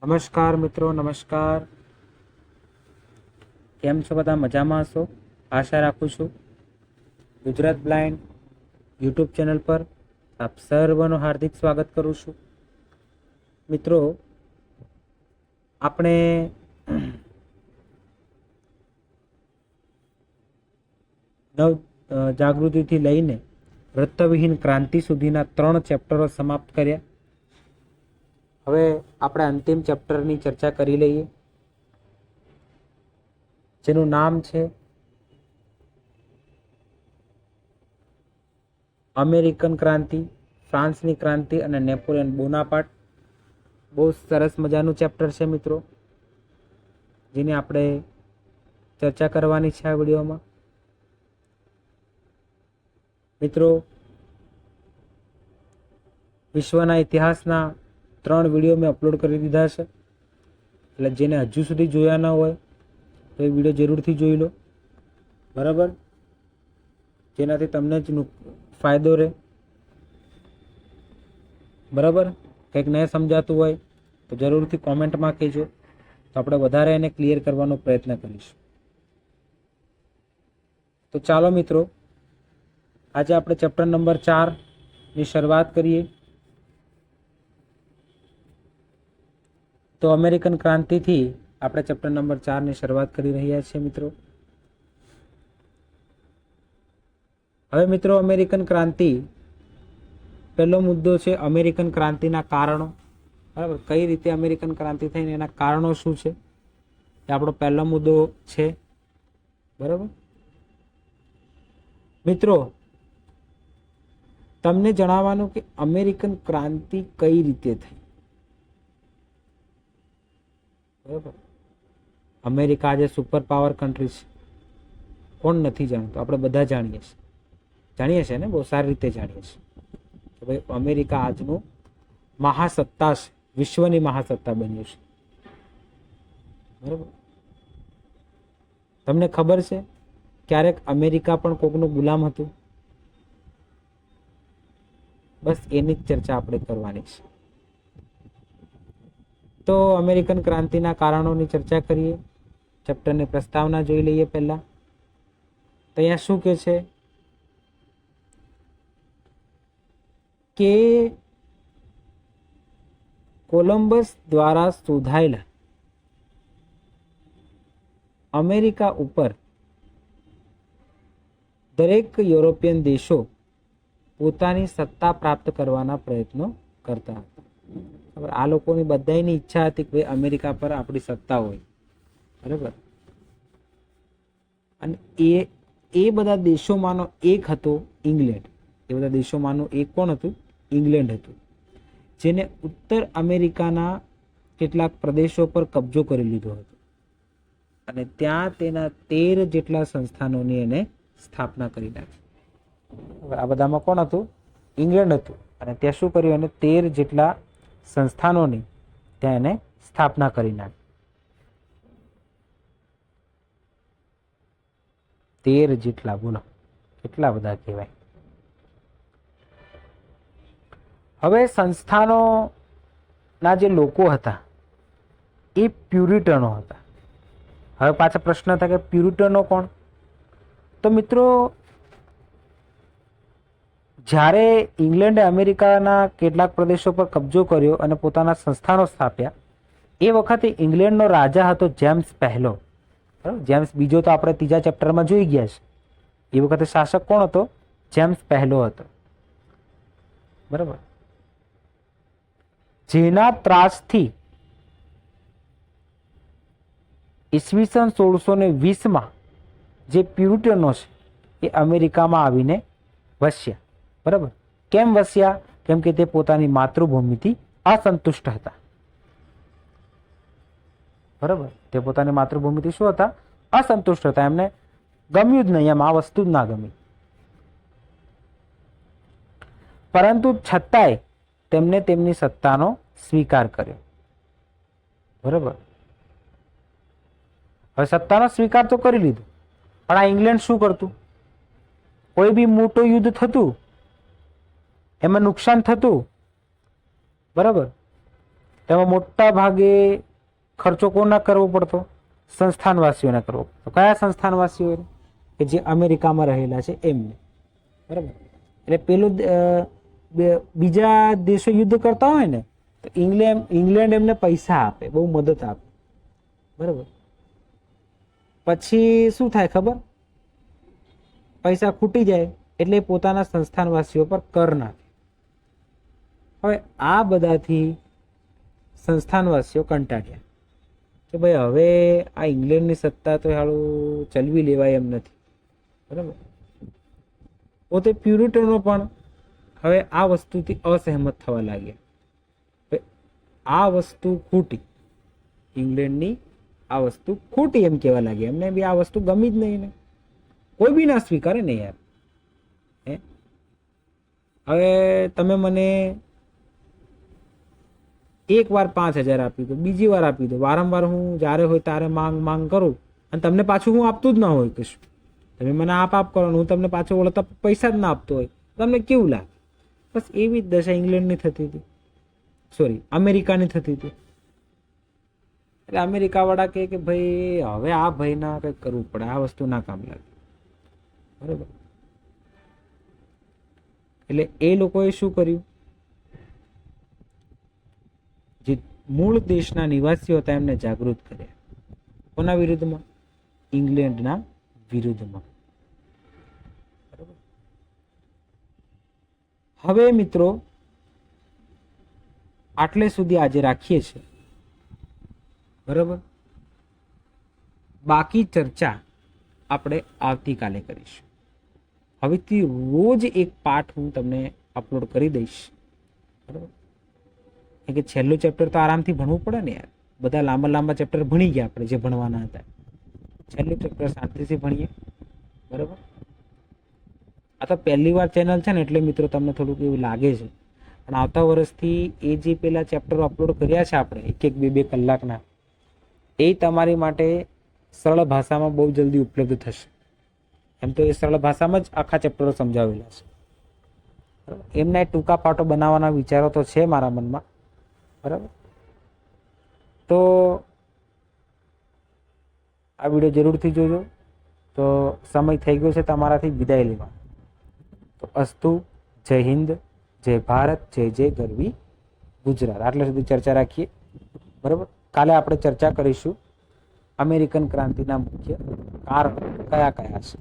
નમસ્કાર મિત્રો, નમસ્કાર. કેમ છો બધા? મજામાં હશો આશા રાખું છું. ગુજરાત બ્લાઇન્ડ યુટ્યુબ ચેનલ પર આપ સર્વનું હાર્દિક સ્વાગત કરું છું. મિત્રો, આપણે નવ જાગૃતિથી લઈને વૃત્તવિહીન ક્રાંતિ સુધીના 3 ચેપ્ટરો સમાપ્ત કર્યા. હવે આપણે અંતિમ ચેપ્ટરની ચર્ચા કરી લઈએ, જેનું નામ છે અમેરિકન ક્રાંતિ, ફ્રાન્સની ક્રાંતિ અને નેપોલિયન બોનાપાર્ટ. બહુ સરસ મજાનું ચેપ્ટર છે મિત્રો, જેની આપણે ચર્ચા કરવાની છે આ વિડીયોમાં. મિત્રો, વિશ્વના ઇતિહાસના 3 વિડીયો મેં અપલોડ કરી દીધા છે, એટલે જેને હજુ સુધી જોયા ન હોય તો એ વિડીયો જરૂરથી જોઈ લો, બરાબર? જેનાથી તમને જ ફાયદો રહે, બરાબર? કંઈક નહીં સમજાતું હોય તો જરૂરથી કોમેન્ટમાં કહેજો, તો આપણે વધારે એને ક્લિયર કરવાનો પ્રયત્ન કરીશું. તો ચાલો મિત્રો, આજે આપણે ચેપ્ટર નંબર 4ની શરૂઆત કરીએ. તો અમેરિકન ક્રાંતિથી આપણે ચેપ્ટર નંબર 4ની શરૂઆત કરી રહ્યા છીએ મિત્રો. હવે મિત્રો, અમેરિકન ક્રાંતિ, પહેલો મુદ્દો છે અમેરિકન ક્રાંતિના કારણો. બરાબર? કઈ રીતે અમેરિકન ક્રાંતિ થઈ એના કારણો શું છે, એ આપણો પહેલો મુદ્દો છે. બરાબર મિત્રો, તમને જણાવવાનું કે અમેરિકન ક્રાંતિ કઈ રીતે થઈ. બરાબર? અમેરિકા આજે સુપર પાવર કન્ટ્રી છે. કોણ નથી જાણતું? આપણે બધા જાણીએ છીએ ને, બહુ સારી રીતે જાણીએ છીએ કે ભાઈ અમેરિકા આજનું મહાસત્તા છે, વિશ્વની મહાસત્તા બન્યું છે. બરાબર? તમને ખબર છે ક્યારેક અમેરિકા પણ કોકનું ગુલામ હતું? બસ એની જ ચર્ચા આપણે કરવાની છે. તો અમેરિકન ક્રાંતિના કારણોની ચર્ચા કરીએ. ચેપ્ટરની પ્રસ્તાવના જોઈ લઈએ પહેલા. તો અહીંયા શું કે છે કે કોલંબસ દ્વારા શોધાયેલા અમેરિકા ઉપર દરેક યુરોપિયન દેશો પોતાની સત્તા પ્રાપ્ત કરવાના પ્રયત્નો કરતા હતા. આ લોકોની બધાની ઈચ્છા હતી કે ભાઈ અમેરિકા પર આપણી સત્તા હોય. બરાબર? અને એ બધા દેશોમાંનો એક હતો ઇંગ્લેન્ડ. એ બધા દેશોમાંનું એક કોણ હતું? ઇંગ્લેન્ડ હતું, જેને ઉત્તર અમેરિકાના કેટલાક પ્રદેશો પર કબજો કરી લીધો હતો અને ત્યાં તેના 13 જેટલા સંસ્થાનોની એને સ્થાપના કરી નાખી. આ બધામાં કોણ હતું? ઇંગ્લેન્ડ હતું. અને ત્યાં શું કર્યું? એને 13 જેટલા સંસ્થાનોની ત્યાં એને સ્થાપના કરી નાખી. 13 જેટલા, બોલો કેટલા બધા કહેવાય. હવે સંસ્થાનોના જે લોકો હતા એ પ્યુરિટનો હતા. હવે પાછા પ્રશ્ન થાય કે પ્યુરિટનો કોણ? તો મિત્રો, જ્યારે ઇંગ્લેન્ડે અમેરિકાના કેટલાક પ્રદેશો પર કબજો કર્યો અને પોતાના સંસ્થાનો સ્થાપ્યા, એ વખતે ઇંગ્લેન્ડનો રાજા હતો જેમ્સ પહેલો. બરાબર? જેમ્સ બીજો તો આપણે ત્રીજા ચેપ્ટરમાં જોઈ ગયા છે. એ વખતે શાસક કોણ હતો? જેમ્સ પહેલો હતો. બરાબર? જેના ત્રાસથી ઈસવીસન 1620માં જે પ્યુરિટનો છે એ અમેરિકામાં આવીને વસ્યા. બરાબર? કેમ વસ્યા? કેમ કે તે પોતાની માતૃભૂમિથી અસંતુષ્ટ હતા. બરાબર? તે પોતાની માતૃભૂમિથી શું હતા? અસંતુષ્ટ હતા. એમને ગમ્યું જ નહીં, એમ આ વસ્તુ જ ના ગમી. પરંતુ છતાંય તેમને તેમની સત્તાનો સ્વીકાર કર્યો. બરાબર? હવે સત્તાનો સ્વીકાર તો કરી લીધો, પણ આ ઇંગ્લેન્ડ શું કરતું? કોઈ બી મોટું યુદ્ધ થતું, એમાં નુકસાન થતું, બરાબર, તેમાં મોટા ભાગે ખર્ચો કોના કરવો પડતો? સંસ્થાનવાસીઓને કરવો પડતો. કયા સંસ્થાનવાસીઓ? કે જે અમેરિકામાં રહેલા છે એમને. બરાબર. એટલે પેલું બીજા દેશો યુદ્ધ કરતા હોય ને તો ઇંગ્લેન્ડ એમને પૈસા આપે, બહુ મદદ આપે. બરાબર. પછી શું થાય ખબર? પૈસા ખૂટી જાય એટલે પોતાના સંસ્થાનવાસીઓ પર કર નાખે. હવે આ બધાથી સંસ્થાનવાસીઓ કંટાળ્યા કે ભાઈ હવે આ ઇંગ્લેન્ડની સત્તા તો હાલું ચલવી લેવાય એમ નથી. બરાબર. પોતે પ્યુરિટનો પણ હવે આ વસ્તુથી અસહેમત થવા લાગ્યા. આ વસ્તુ ખોટી, ઇંગ્લેન્ડની આ વસ્તુ ખોટી એમ કહેવા લાગ્યા. એમને બી આ વસ્તુ ગમી જ નહીં ને. કોઈ બી ના સ્વીકારે ને યાર. હવે તમે મને એક વાર 5,000 આપી દો, બીજી વાર આપી દો, વારંવાર હું જ્યારે હોય ત્યારે માંગ કરું અને તમને પાછું હું આપતું જ ના હોય કશું. તમે મને આપ કરો હું તમને પાછો વળતા પૈસા જ ના આપતો હોય, તમને કેવું લાગે? બસ એવી જ દશા ઇંગ્લેન્ડની થતી હતી, સોરી અમેરિકાની થતી હતી. એટલે અમેરિકાવાળા કહે કે ભાઈ હવે આ ભાઈના કંઈક કરવું પડે, આ વસ્તુ ના કામ લાગે. બરાબર. એટલે એ લોકોએ શું કર્યું? જે મૂળ દેશના નિવાસીઓ હતા એમને જાગૃત કર્યા. કોના વિરુદ્ધમાં? ઇંગ્લેન્ડના વિરુદ્ધમાં. બરાબર. હવે મિત્રો આટલે સુધી આજે રાખીએ છીએ. બરાબર. બાકી ચર્ચા આપણે આવતીકાલે કરીશું. હવેથી રોજ એક પાઠ હું તમને અપલોડ કરી દઈશ. બરાબર. કે છેલ્લું ચેપ્ટર તો આરામથી ભણવું પડે ને યાર. બધા લાંબા લાંબા ચેપ્ટર ભણી ગયા આપણે જે ભણવાના હતા. છેલ્લું ચેપ્ટર શાંતિથી ભણીએ. બરાબર. આ તો પહેલી વાર ચેનલ છે ને એટલે મિત્રો તમને થોડુંક એવું લાગે છે, પણ આવતા વર્ષથી એ જે પેલા ચેપ્ટરો અપલોડ કર્યા છે આપણે 1-2 કલાકના, એ તમારી માટે સરળ ભાષામાં બહુ જલ્દી ઉપલબ્ધ થશે. એમ તો એ સરળ ભાષામાં જ આખા ચેપ્ટરો સમજાવેલા છે. એમના એ ટૂંકા પાઠો બનાવવાના વિચારો તો છે મારા મનમાં. બરાબર. તો આ વિડીયો જરૂરથી જોજો. તો સમય થઈ ગયો છે તમારાથી વિદાય લેવા. તો અસ્તુ. જય હિન્દ, જય ભારત, જય જય ગરવી ગુજરાત. આટલા સુધી ચર્ચા રાખીએ. બરાબર. કાલે આપણે ચર્ચા કરીશું અમેરિકન ક્રાંતિના મુખ્ય કારણ કયા કયા છે.